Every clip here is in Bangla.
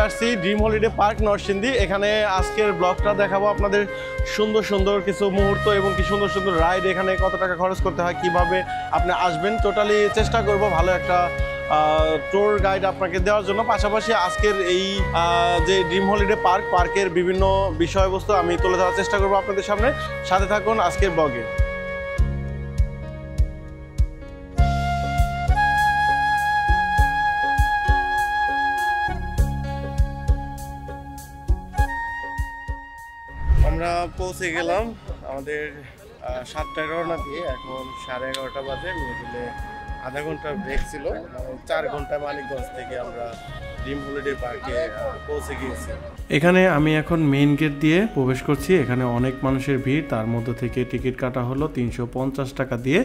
চলে আসছি ড্রিম হলিডে পার্ক নরসিংদী। এখানে আজকের ব্লগটা দেখাবো আপনাদের সুন্দর সুন্দর কিছু মুহূর্ত এবং কি সুন্দর সুন্দর রাইড, এখানে কত টাকা খরচ করতে হয়, কিভাবে আপনি আসবেন, টোটালি চেষ্টা করব ভালো একটা ট্যুর গাইড আপনাকে দেওয়ার জন্য। পাশাপাশি আজকের এই যে ড্রিম হলিডে পার্কের বিভিন্ন বিষয়বস্তু আমি তুলে ধরার চেষ্টা করব আপনাদের সামনে। সাথে থাকুন আজকের ব্লগে। আমরা পৌঁছে গেলাম আমাদের 7টায় রওনা দিয়ে, এখন 11:30 বাজে। মিডিলে আধা ঘন্টার ব্রেক ছিল, 4 ঘন্টা মানিকগঞ্জ থেকে আমরা ড্রিম হলিডে পার্কে পৌঁছে গিয়েছি। এখানে আমি এখন মেইন গেট দিয়ে প্রবেশ করছি। এখানে অনেক মানুষের ভিড়, তার মধ্যে থেকে টিকিট কাটা হলো 350 টাকা দিয়ে,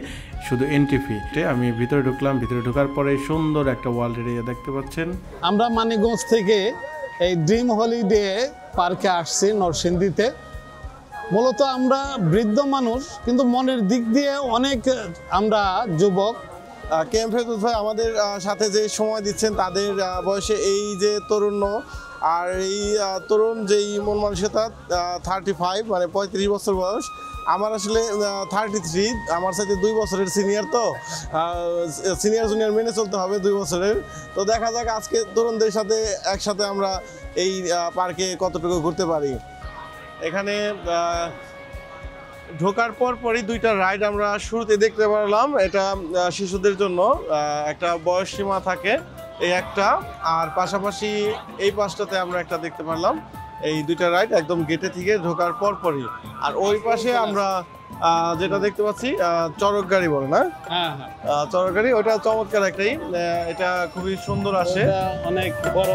শুধু এন্ট্রি ফি। আমি ভিতরে ঢুকলাম। ভিতরে ঢোকার পরে সুন্দর একটা ওয়ার্ল্ড এরিয়া দেখতে পাচ্ছেন। আমরা মানিকগঞ্জ থেকে এই ড্রিম হলিডে পার্কে আসছি নরসিংদীতে। মূলত আমরা বৃদ্ধ মানুষ, কিন্তু মনের দিক দিয়ে অনেক আমরা যুবক। কেএম ফেরদৌস ভাই আমাদের সাথে যে সময় দিচ্ছেন, তাদের বয়সে এই যে তরুণ আর এই তরুণ যেই মন মানসিকতা 35 মানে 35 বছর বয়স। আমার আসলে 33, আমার সাথে 2 বছরের সিনিয়র, তো সিনিয়র জুনিয়র মেনে চলতে হবে 2 বছরের। তো দেখা যাক আজকে তরুণদের সাথে একসাথে আমরা এই পার্কে কতটুকু ঘুরতে পারি। এখানে ঢোকার পরই 2টা রাইড আমরা শুরুতে দেখতে পারলাম। এটা শিশুদের জন্য একটা বয়স সীমা থাকে, এই একটা, আর পাশাপাশি এই পাশটাতে আমরা একটা দেখতে পারলাম। এই 2টা রাইড একদম গেটে থেকে ঢোকার পরই। আর ওই পাশে আমরা যেটা দেখতে পাচ্ছি চড়ক গাড়ি বলে না, চড়ক গাড়ি, ওটা চমৎকার একটাই, এটা খুবই সুন্দর আসে, অনেক বড়।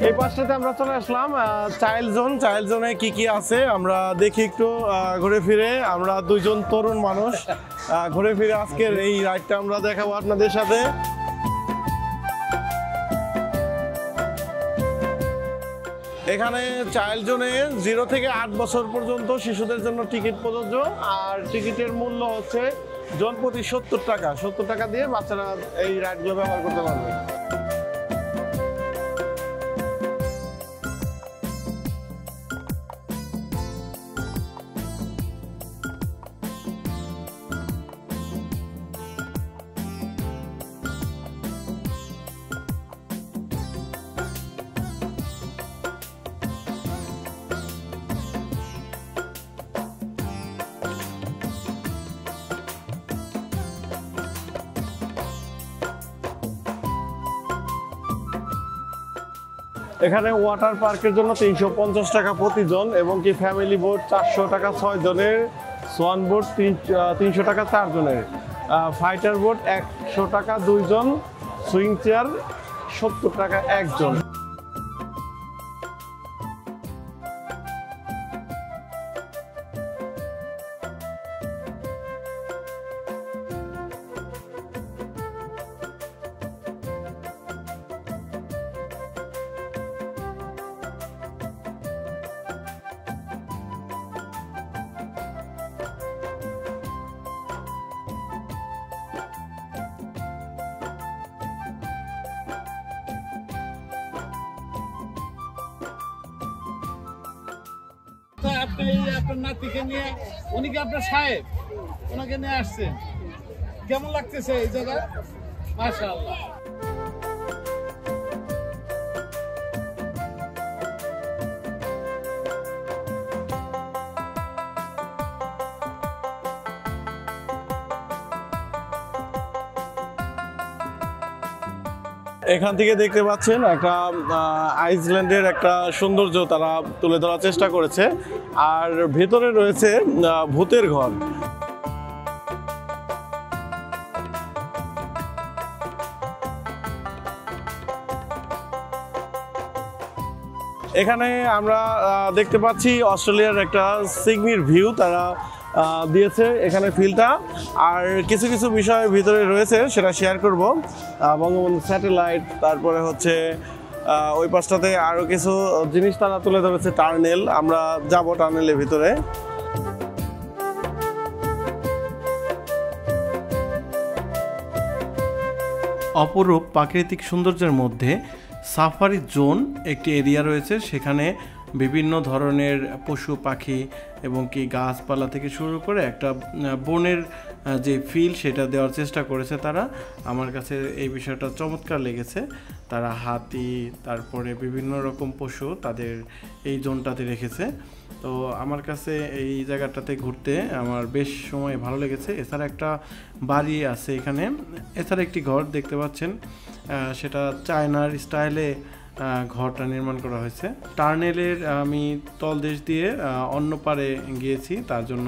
এই পাশটাতে আমরা চলে আসলাম চাইল্ড জোন। চাইল্ড জোনে কি কি আছে আমরা দেখি একটু ঘুরে ফিরে। আমরা 2জন তরুণ মানুষ ঘুরে ফিরে আজকের এই রাইডটা আমরা দেখাবো আপনাদের সাথে। এখানে চাইল্ড জোনে 0 থেকে 8 বছর পর্যন্ত শিশুদের জন্য টিকিট প্রযোজ্য, আর টিকিটের মূল্য হচ্ছে জন প্রতি 70 টাকা। 70 টাকা দিয়ে বাচ্চারা এই রাইডগুলো ব্যবহার করতে পারবে। এখানে ওয়াটার পার্কের জন্য 350 টাকা প্রতিজন, এবং কি ফ্যামিলি বোট 400 টাকা 6 জনের, সোয়ান বোট 300 টাকা 4 জনের, ফাইটার বোট 100 টাকা 2 জন, সুইং চেয়ার 70 টাকা 1 জন। আপনি আপনার নাতিকে নিয়ে, উনি কি আপনার সাহেব, ওনাকে নিয়ে আসছেন, কেমন লাগতেছে এই জায়গা? মাশাআল্লাহ। এখান থেকে দেখতে পাচ্ছেন একটা আইসল্যান্ডের একটা সৌন্দর্য তারা তুলে ধরার চেষ্টা করেছে, আর ভেতরে রয়েছে ভূতের ঘর। এখানে আমরা দেখতে পাচ্ছি অস্ট্রেলিয়ার একটা সিগনির ভিউ তারা দিয়েছে এখানে ফিলটা, আর কিছু কিছু বিষয় ভিতরে রয়েছে সেটা শেয়ার করব। বঙ্গবন্ধু স্যাটেলাইট, তারপরে হচ্ছে ওই পাশটাতে আরও কিছু জিনিস তারা তুলে ধরেছে, টার্নেল, আমরা যাব টার্নেলের ভিতরে। অপরূপ প্রাকৃতিক সৌন্দর্যের মধ্যে সাফারি জোন একটি এরিয়া রয়েছে। সেখানে বিভিন্ন ধরনের পশু পাখি এবং কি গাছপালা থেকে শুরু করে একটা বনের যে ফিল সেটা দেওয়ার চেষ্টা করেছে তারা। আমার কাছে এই বিষয়টা চমৎকার লেগেছে। তারা হাতি, তারপরে বিভিন্ন রকম পশু তাদের এই জোনটাতে রেখেছে। তো আমার কাছে এই জায়গাটাতে ঘুরতে আমার বেশ সময় ভালো লেগেছে। এছাড়া একটা বাড়ি আছে এখানে, এছাড়া একটি ঘর দেখতে পাচ্ছেন, সেটা চায়নার স্টাইলে ঘরটা নির্মাণ করা হয়েছে। টার্নেলের আমি তলদেশ দিয়ে অন্য পারে গিয়েছি, তার জন্য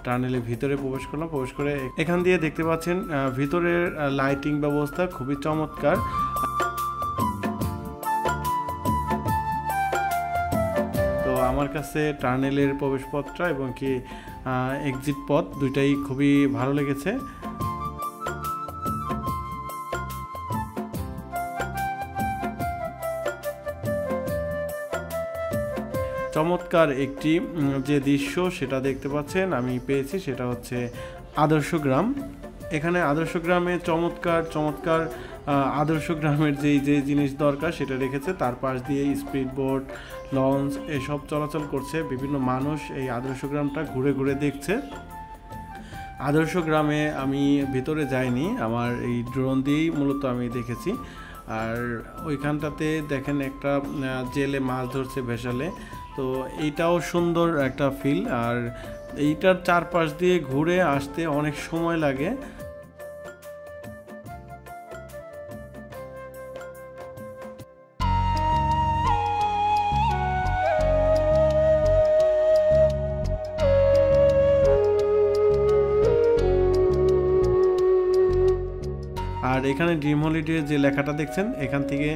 টার্নেলের ভিতরে প্রবেশ করলাম। প্রবেশ করে এখান দিয়ে দেখতে পাচ্ছেন ভিতরের লাইটিং ব্যবস্থা খুবই চমৎকার। তো আমার কাছে টার্নেলের প্রবেশপথটা এবং কি এক্সিট পথ দুইটাই খুবই ভালো লেগেছে। চমৎকার একটি যে দৃশ্য সেটা দেখতে পাচ্ছেন আমি পেয়েছি, সেটা হচ্ছে আদর্শ গ্রাম। এখানে আদর্শ গ্রামে চমৎকার চমৎকার আদর্শ গ্রামের যে জিনিস দরকার সেটা রেখেছে। তার পাশ দিয়ে স্পিড বোট, লঞ্চ এসব চলাচল করছে। বিভিন্ন মানুষ এই আদর্শ গ্রামটা ঘুরে ঘুরে দেখছে। আদর্শ গ্রামে আমি ভিতরে যাইনি, আমার এই ড্রোন দিয়েই মূলত আমি দেখেছি। আর ওইখানটাতে দেখেন একটা জেলে মাছ ধরছে ভেসালে, তো এইটাও সুন্দর একটা ফিল। আর এইটার চারপাশ দিয়ে ঘুরে আসতে অনেক সময় লাগে। আর এখানে ড্রিম হলিডে যে লেখাটা দেখছেন, এখান থেকে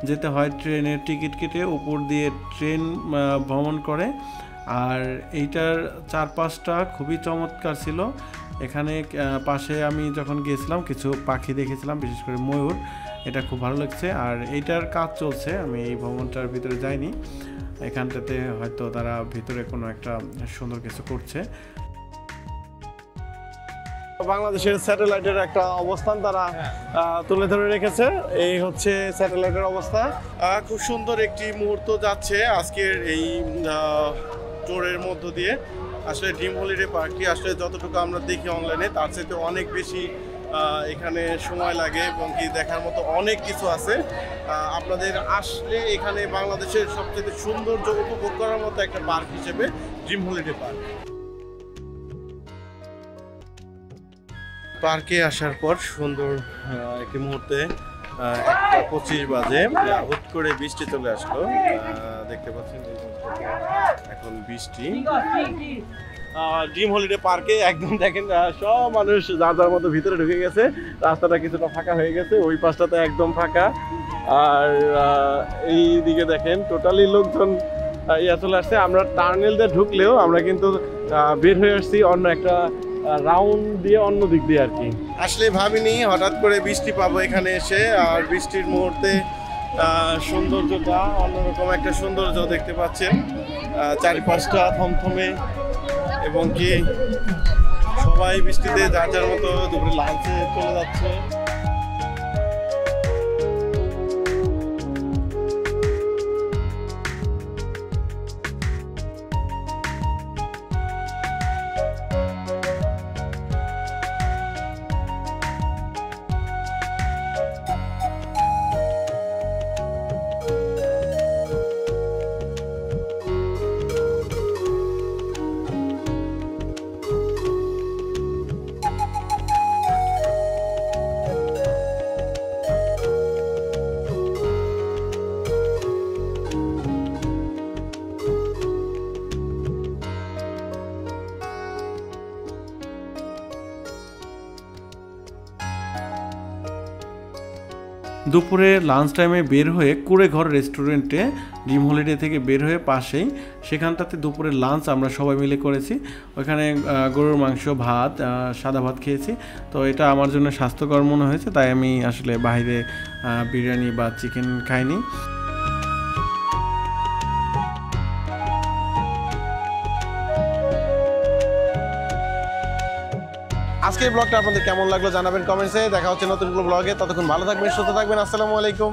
যেতে হয় ট্রেনের টিকিট কেটে, উপর দিয়ে ট্রেন ভ্রমণ করে। আর এইটার চারপাশটা খুবই চমৎকার ছিল। এখানে পাশে আমি যখন গিয়েছিলাম কিছু পাখি দেখেছিলাম, বিশেষ করে ময়ূর, এটা খুব ভালো লাগছে। আর এইটার কাজ চলছে, আমি এই ভ্রমণটার ভিতরে যাইনি। এখানটাতে হয়তো তারা ভিতরে কোনো একটা সুন্দর কিছু করছে। বাংলাদেশের স্যাটেলাইটের একটা অবস্থান তারা তুলে ধরে রেখেছে। এই হচ্ছে স্যাটেলাইটের অবস্থা। খুব সুন্দর একটি মুহূর্ত যাচ্ছে আজকের এই ট্যুরের মধ্য দিয়ে। আসলে ড্রিম হলিডে পার্কটি আসলে যতটুকু আমরা দেখি অনলাইনে তার চাইতে অনেক বেশি এখানে সময় লাগে এবং কি দেখার মতো অনেক কিছু আছে। আপনাদের আসলে এখানে বাংলাদেশের সবচেয়ে সৌন্দর্য উপভোগ করার মতো একটা পার্ক হিসেবে ড্রিম হলিডে পার্ক। পার্কে আসার পর সুন্দর একটি মুহূর্তে 1:25 বাজে হুট করে বৃষ্টি চলে আসলো। দেখতে পাচ্ছেন এখন বৃষ্টি। ড্রিম হলিডে পার্কে একদম দেখেন সব মানুষ যার যার মতো ভিতরে ঢুকে গেছে। রাস্তাটা কিছুটা ফাঁকা হয়ে গেছে, ওই পাশটাতে একদম ফাঁকা। আর এই দিকে দেখেন টোটালি লোকজন চলে আসছে। আমরা টার্নেল দিয়ে ঢুকলেও আমরা কিন্তু বের হয়ে আসছি অন্য একটা রাউন্ড দিয়ে, অন্য দিক দিয়ে আর কি। আসলে ভাবিনি হঠাৎ করে বৃষ্টি পাবো এখানে এসে। আর বৃষ্টির মুহূর্তে সৌন্দর্যটা অন্যরকম একটা সৌন্দর্য দেখতে পাচ্ছেন। চারিপাশটা থমথমে এবং কি সবাই বৃষ্টিতে যার যার মতো দুপুরে লাঞ্চে চলে যাচ্ছে। দুপুরে লাঞ্চ টাইমে বের হয়ে কুড়েঘর রেস্টুরেন্টে ড্রিম হলিডে থেকে বের হয়ে পাশেই সেখানটাতে দুপুরের লাঞ্চ আমরা সবাই মিলে করেছি। ওইখানে গরুর মাংস, ভাত, সাদা ভাত খেয়েছি। তো এটা আমার জন্য স্বাস্থ্যকর মনে হয়েছে, তাই আমি আসলে বাইরে বিরিয়ানি বা চিকেন খাইনি। আজকের ব্লগটা আপনাদের কেমন লাগলো জানাবেন কমেন্টসে। দেখা হচ্ছে নতুন কোনো ব্লগে, ততক্ষণ ভালো থাকবেন, সুস্থ থাকবেন। আসসালামু আলাইকুম।